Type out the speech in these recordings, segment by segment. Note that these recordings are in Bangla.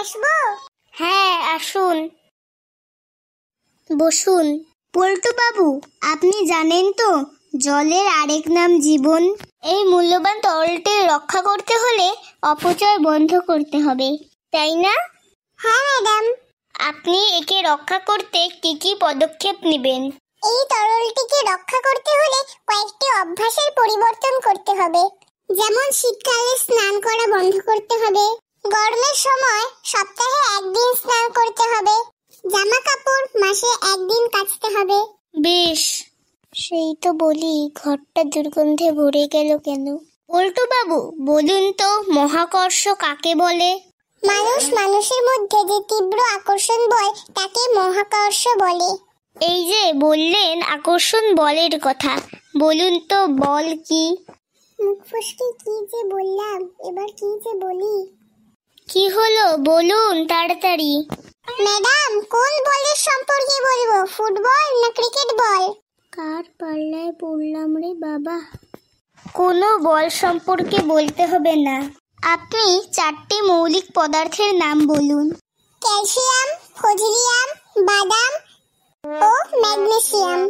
আসবো? হ্যাঁ আসুন, বসুন। পল্টু বাবু, আপনি জানেন তো জলের আরেক নাম জীবন। এই মূল্যবান তরলটি রক্ষা করতে হলে অপচয় বন্ধ করতে হবে, তাই না? হ্যাঁ ম্যাডাম। আপনি একে রক্ষা করতে কি কি পদক্ষেপ নেবেন? এই তরলটিকে রক্ষা করতে হলে কয়েকটি অভ্যাসের পরিবর্তন করতে হবে। যেমন শীতকালে স্নান করা বন্ধ করতে হবে, গরমের সময় সপ্তাহে একদিন স্নান করতে হবে, জামা কাপড় মাসে একদিন কাচতে হবে। বেশ, সেই তো বলি, ঘরটা দুর্গন্ধে ভরে গেল কেন? পল্টু বাবু, বলুন তো মহাকর্ষ কাকে বলে? মানুষ মানুষের মধ্যে যে তীব্র আকর্ষণ বল তাকে মহাকর্ষ বলে। এই যে বললেন আকর্ষণ বলের কথা, বলুন তো বল কি? মুখ ফসকে কি যে বললাম, এবার কি যে বলি? কি হলো বলুন তাড়াতাড়ি। ম্যাডাম, কোন বলের সম্পর্কে বলবো, ফুটবল না ক্রিকেট বল? কার পাল্লায় পড়লাম রে বাবা। কোনো বল সম্পর্কে বলতে হবে না, আপনি 4টি মৌলিক পদার্থের নাম বলুন। ক্যালসিয়াম, ফজলিয়াম, বাদাম ও ম্যাগনেসিয়াম।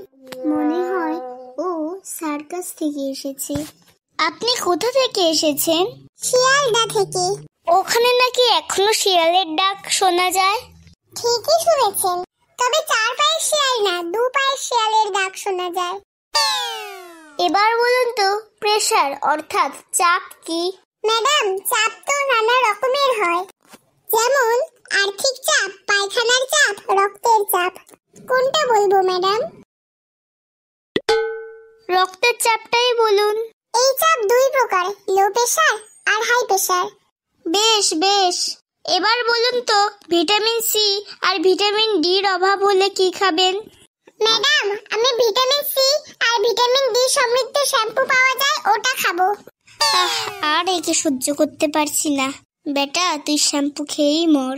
মনে হয় ও সার্কাস থেকে এসেছে। আপনি কোথা থেকে এসেছেন? শিয়ালদা থেকে। ওখানে নাকি এখনো শিয়ালের ডাক শোনা যায়? ঠিকই শুনেছেন, তবে 4 পায়ের শিয়াল না, 2 পায়ের শিয়ালের ডাক শোনা যায়। এবার বলুন তো প্রেসার অর্থাৎ চাপ কি? ম্যাডাম, চাপ তো নানা রকমের হয়, যেমন আর্থিক চাপ, পায়খানার চাপ, রক্তের চাপ। কোনটা বলবো ম্যাডাম? রক্তের চাপটাই বলুন। এই চাপ 2 প্রকার, লো প্রেসার আর হাই প্রেসার। বেশ বেশ, এবার বলুন তো ভিটামিন সি আর ভিটামিন ডি এর অভাব হলে কি খাবেন? ম্যাডাম, আমি ভিটামিন সি আর ভিটামিন ডি সমৃদ্ধ শ্যাম্পু পাওয়া যায় ওটা খাবো। আর একে সহ্য করতে পারছি না, বেটা তুই শ্যাম্পু খেয়েই মর।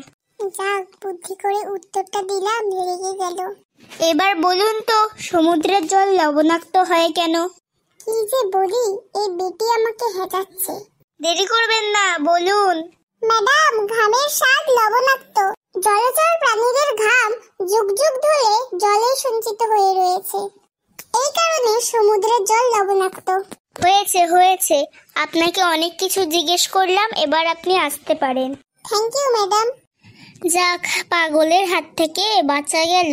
যাক, বুদ্ধি করে উত্তরটা দিলাম, রেগে গেল। এবার বলুন তো সমুদ্রের জল লবণাক্ত হয় কেন? কি যে বলি, এই বেটি আমাকে হেঁটাচ্ছে। দেরি করবেন না, বলুন। ম্যাডাম, ঘামের স্বাদ লবণাক্ত। জলচর প্রাণীদের ঘাম যুগ যুগ ধরে জলে সঞ্চিত হয়ে রয়েছে, এই কারণে সমুদ্রের জল লবণাক্ত। হয়েছে হয়েছে, আপনাকে অনেক কিছু জিজ্ঞেস করলাম, এবার আপনি আসতে পারেন। Thank you madam. যাক, পাগলের হাত থেকে বাঁচা গেল।